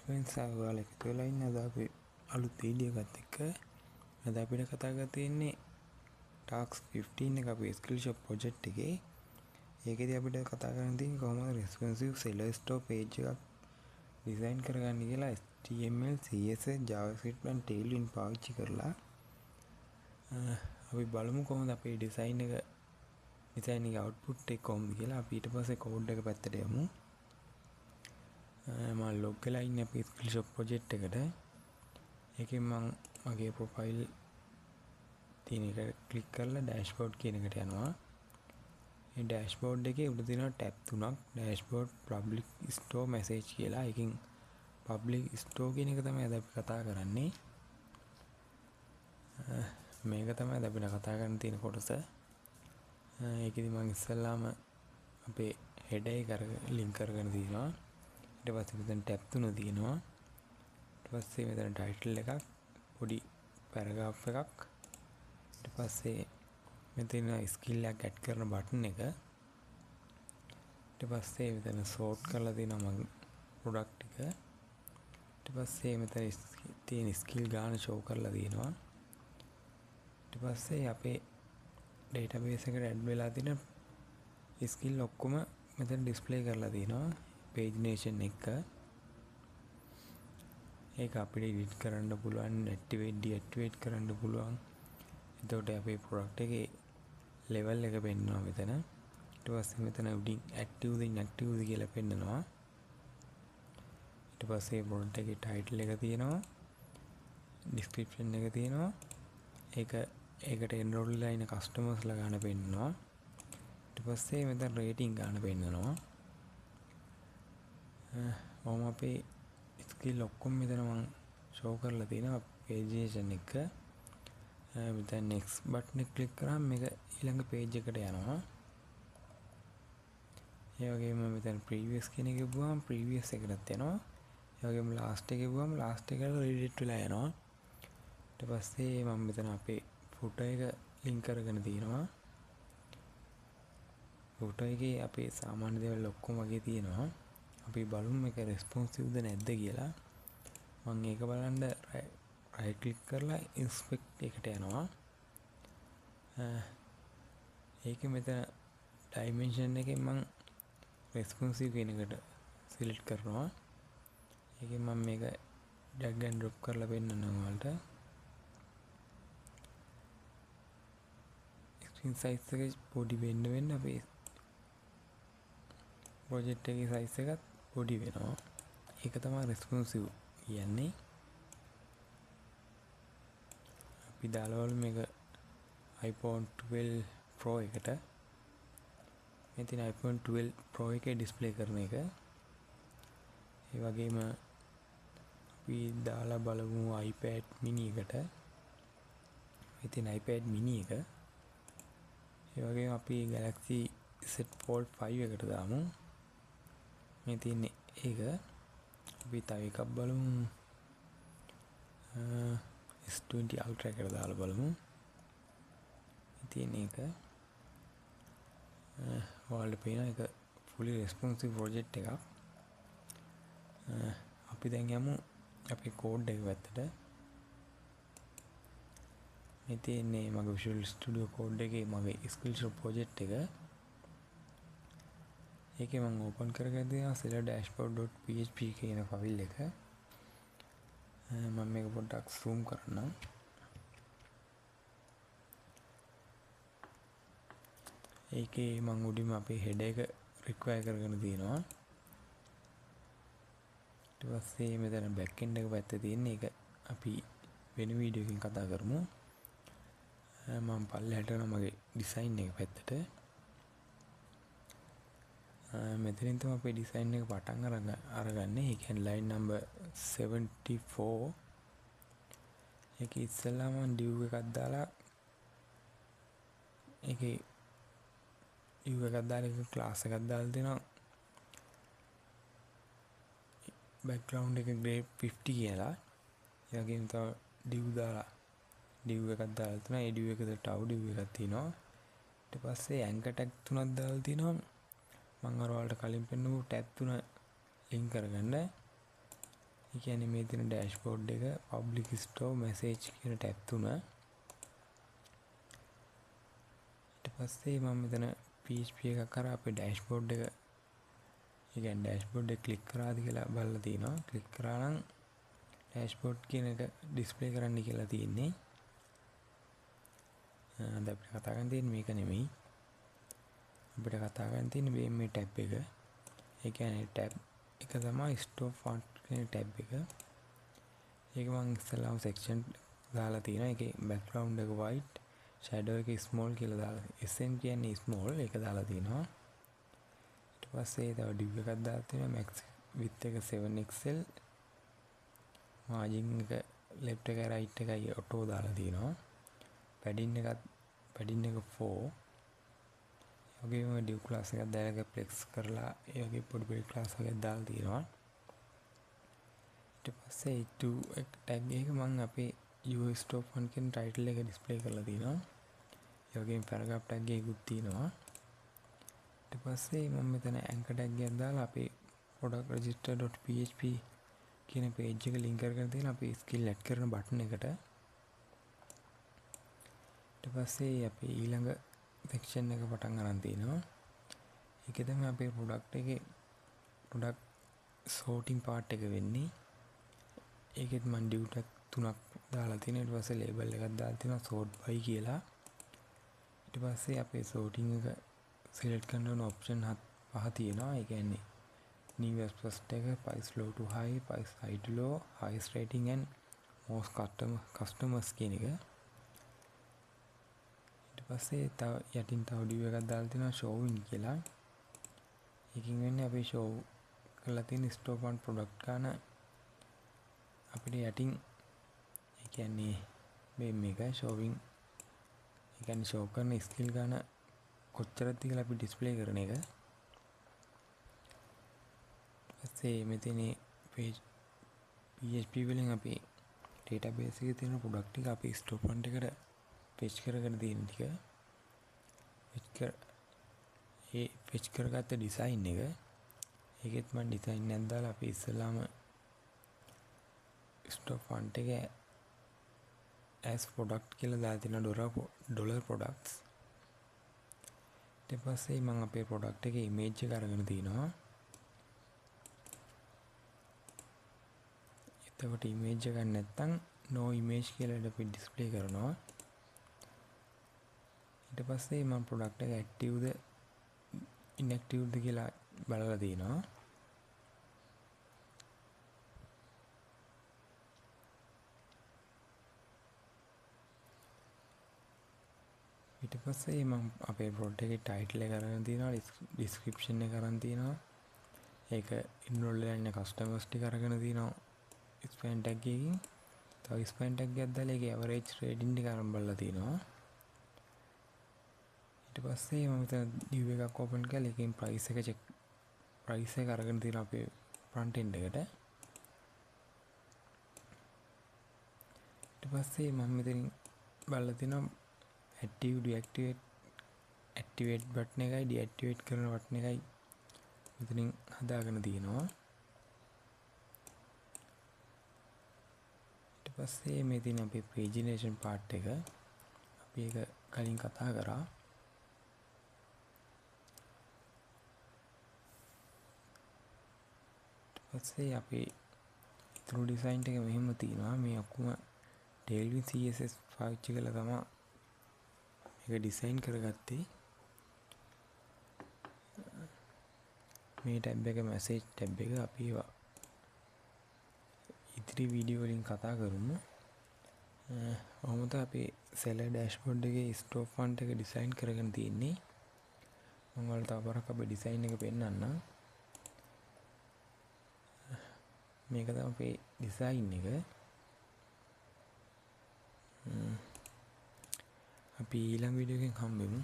Friends ඔයාලා එකතු වෙලා ඉන්න අද අපි අලුත් වීඩියෝ එකත් එක්ක අද අපිට කතා කරලා තියෙන්නේ ටාස්ක් 15 එක අපේ ස්කිල් ෂොප් ප්‍රොජෙක්ට් එකේ. ඒකෙදි අපිට කතා කරන්න තියෙන්නේ කොහොමද responsive seller store page එකක් ඩිසයින් කරගන්න කියලා HTML, CSS, JavaScript and Tailwind පාවිච්චි කරලා. අපි බලමු කොහොමද අපේ ඩිසයින් එකේ අවුට්පුට් එක කොහොමද කියලා. අපි ඊට පස්සේ කෝඩ් එක පැත්තට යමු. මම ලොග් වෙලා ඉන්නේ අපේ ස්කිල් ෂොප් ප්‍රොජෙක්ට් එකට. ඒකෙන් මම මගේ ප්‍රොෆයිල් තියෙන එක ක්ලික් කරලා ඩෑෂ්බෝඩ් කියන එකට යනවා. මේ ඩෑෂ්බෝඩ් එකේ උඩ තියෙනවා ටැබ් තුනක්. ඩෑෂ්බෝඩ්, පබ්ලික් ස්ටෝර්, මැසේජ් කියලා. ඒකෙන් පබ්ලික් ස්ටෝර් කියන එක තමයි අද අපි කතා කරන්නේ. මේක තමයි අද අපිට කතා කරන්න තියෙන කොටස. ඒකෙදි මම ඉස්සෙල්ලාම අපේ header එක ලින්ක් කරගෙන තියෙනවා. ඊට පස්සේ මෙතන ටැබ් තුන තියෙනවා. ඊට පස්සේ මෙතන ටයිටල් එකක්, පොඩි පැරග්‍රාෆ් එකක්. ඊට පස්සේ මෙතන ස්කිල් එකක් ඇඩ් කරන බටන් එක. ඊට පස්සේ මෙතන සෝට් කරලා තියෙනවා මගේ ප්‍රොඩක්ට් එක. ඊට පස්සේ මෙතන තියෙන ස්කිල් ගාන ෂෝ කරලා තියෙනවා. ඊට පස්සේ අපේ ඩේටාබේස් එකට ඇඩ් වෙලා තියෙන ස්කිල් ඔක්කොම මෙතන ඩිස්ප්ලේ කරලා තියෙනවා. page nation එක. ඒක අපිට edit කරන්න පුළුවන්, activate deactivate කරන්න පුළුවන්. එතකොට අපේ product එකේ level එක පෙන්වනවා මෙතන. ඊට පස්සේ මෙතන උඩින් active ද inactive ද කියලා පෙන්නනවා. ඊට පස්සේ product එකේ title එක තියෙනවා, description එක තියෙනවා. ඒකට enroll වෙලා ඉන්න customers ලා ගන්න පෙන්නනවා. ඊට පස්සේ මෙතන rating ගන්න පෙන්නනවා. මම අපේ ස්කිල් ඔක්කොම මෙතන මම ෂෝ කරලා තියෙනවා පේජ් එක. මෙතන next බටන් එක ක්ලික් කරාම මේක ඊළඟ පේජ් එකට යනවා. ඒ වගේම මෙතන previous කියන එක ගිහුවාම previous එකටත් යනවා. ඒ වගේම last එක ගිහුවාම last එකට redirect වෙලා යනවා. ඊට පස්සේ මම මෙතන අපේ footer එක link කරගෙන තියෙනවා. footer එකේ අපේ සාමාන්‍ය දේවල් ඔක්කොම වගේ තියෙනවා. අපි බලමු මේක responsive ද නැද්ද කියලා. මම ඒක බලන්න right click කරලා inspect එකට යනවා. ඒකෙ මෙතන dimension එකෙන් මම responsive කියන එකට select කරනවා. ඒකෙන් මම මේක drag and drop කරලා පෙන්නනවා ඔයාලට. screen size එක පොඩි වෙන්න අපේ project එකේ size එකත් පොඩි වෙනවා. ඒක තමයි responsive කියන්නේ. අපි දාලා බලමු මේක iPhone 12 Pro එකට. මේ තියෙන iPhone 12 Pro එකේ display කරන එක. ඒ වගේම අපි දාලා බලමු iPad mini එකට. මේ තියෙන iPad mini එක. ඒ වගේම අපි Galaxy Z Fold 5 එකට දාමු. මේ තියෙන්නේ ඒක. අපි තව එකක් බලමු. S20 Ultra එකට දාලා බලමු. මේ තියෙන එක. ඔයාලට පේන එක fully responsive project එකක්. අපි දැන් යමු අපේ කෝඩ් එක පැත්තට. මේ තියෙන්නේ මගේ Visual Studio Code එකේ මගේ skill shop project එක. ඒකේ මම ඕපන් කරගෙන තියෙනවා seller-dashboard.php කියන ෆයිල් එක. මම මේක පොඩ්ඩක් zoom කරන්නම්. ඒකේ මම උඩින්ම අපේ header එක require කරගෙන තියෙනවා. ඊට පස්සේ මෙතන backend එක පැත්තේ තියෙන එක අපි වෙන වීඩියෝ එකකින් කතා කරමු. මම පල්ලෙහාට යනවා මගේ design එක පැත්තට. මෙතනින් තමයි අපේ ඩිසයින් එක පටන් අරගන්නේ. ඒ කියන්නේ line number 74. ඒක ඉස්සෙල්ලාම div එකක් දාලා ඒකේ div එකක් දාලා ඒක class එකක් දාලා දෙනවා. background එක grade 50 කියලා. ඒ වගේම තව div දාලා div එකක් දාලා තියෙනවා. ඒ div එකකට tau div එකක් තියෙනවා. ඊට පස්සේ anchor tag තුනක් දාලා තියෙනවා. මම අර ඔයාලට කලින් පෙන්නපු ටැබ් තුන ලින්ක් කරගන්න. ඒ කියන්නේ මේ තියෙන ඩෑෂ්බෝඩ් එක public store message කියන ටැබ් තුන. ඊට පස්සේ මම මෙතන PHP එකක් කරා අපේ ඩෑෂ්බෝඩ් එක, ඒ කියන්නේ ඩෑෂ්බෝඩ් එක ක්ලික් කරාද කියලා බලලා තිනවා. ක්ලික් කරා නම් ඩෑෂ්බෝඩ් කියන එක ඩිස්ප්ලේ කරන්න කියලා තියෙන්නේ. අද අපිට කතා කරන්න තියෙන්නේ මේක නෙමෙයි. අපිට කතා කරන්න තියෙන්නේ මේ ටැබ් එක. ඒ කියන්නේ ටැබ් එක තමයි ස්ටෝර් ෆොන්ට් කියන ටැබ් එක. ඒක මම ඉස්සෙල්ලාම සෙක්ෂන් දාලා තියෙනවා. ඒකේ බෑග්ග්‍රවුන්ඩ් එක white, shadow එක small කියලා දාලා, sm කියන්නේ small ඒක දාලා තියෙනවා. ඊට පස්සේ තව div එකක් දාලා තියෙනවා. max width එක 7xl, margin එක left එක right එකයි auto දාලා තියෙනවා. padding එක 4. ඒ වගේම div class එකක් දාලා ඒක flex කරලා ඒ වගේ පොඩි පොඩි class එකක් දාලා තියෙනවා. ඊට පස්සේ to tag එක මම අපේ US top 1 කියන title එක display කරලා තියෙනවා. ඒ වගේම paragraph tag එකකුත් තියෙනවා. ඊට පස්සේ මම මෙතන anchor tag එකක් දාලා අපේ product register.php කියන page එක link කරගෙන තියෙන අපේ skill add කරන button එකට. ඊට පස්සේ අපේ ඊළඟ section එක පටන් ගන්න තියෙනවා. ඒකේ තමයි අපේ product එකේ product sorting part එක වෙන්නේ. ඒකෙත් මම div tag 3ක් දාලා තියෙනවා. ඊට පස්සේ label එකක් දාලා තියෙනවා sort by කියලා. ඊට පස්සේ අපේ sorting එක select කරන්න ඕන option 5 තියෙනවා. ඒ කියන්නේ newest first එක, price low to high, price high to low, highest rating and most customers කියන එක. ඊට පස්සේ තව යටින් තව div එකක් දාලා තියෙනවා showing කියලා. ඒකින් වෙන්නේ අපි show කරලා තියෙන stock one product ගන්න අපිට යටින් ඒ කියන්නේ මේක showing, ඒ කියන්නේ show කරන skill ගන්න කොච්චරද කියලා අපි display කරන එක. ඊපස්සේ මෙතන page PHP වලින් අපි database එකේ තියෙන product ටික අපි stock one එකට fetch කරගෙන තියෙන ටික fetch කරගත්ත design එක. ඒකෙත් මම design එකක් දාලා අපි ඉස්සෙල්ලාම stock font එක as product කියලා දාලා තියෙනවා dollar products. ඊට පස්සේ මම අපේ product එකේ image එක අරගෙන තිනවා. එතකොට image එකක් නැත්තම් no image කියලා අපි display කරනවා. ඊට පස්සේ මම product එක active ද inactive ද කියලා බලලා තිනවා. ඊට පස්සේ මම අපේ product එකේ title එක අරගෙන තිනවා, description එක අරන් තිනවා. ඒක enroll වෙලා ඉන්න customers ටික අරගෙන තිනවා. span tag එකකින් තව span tag එකක් දාලා ඒකේ average rating ටික අරන් බලලා තිනවා. ඊට පස්සේ මම මෙතන div එකක් open කරලා ඒකෙන් price එක අරගෙන තිනවා අපේ front end එකට. ඊට පස්සේ මම මෙතනින් බලලා තිනවා active activate button එකයි deactivate කරන button එකයි මෙතනින් හදාගෙන තියෙනවා. ඊට පස්සේ මේ තියෙන අපේ pagination part එක අපි ඒක කලින් කතා කරා. ඊට පස්සේ අපි ඉතුරු design එක මෙහෙම තියෙනවා. මේ ඔක්කොම tailwind CSS පාවිච්චි කරලා තමයි ඒක ඩිසයින් කරගත්තේ. මේ ටැබ් එක message ටැබ් එක අපි ඉදිරි වීඩියෝ වලින් කතා කරමු. ඔහොම තමයි අපේ seller dashboard එකේ stock font එක ඩිසයින් කරගෙන තියෙන්නේ. මම ඔයාලට තව පාරක් අපේ ඩිසයින් එක පෙන්නන්නම්. මේක තමයි අපේ ඩිසයින් එක. අපි ඊළඟ වීඩියෝ එකෙන් හම්බෙමු.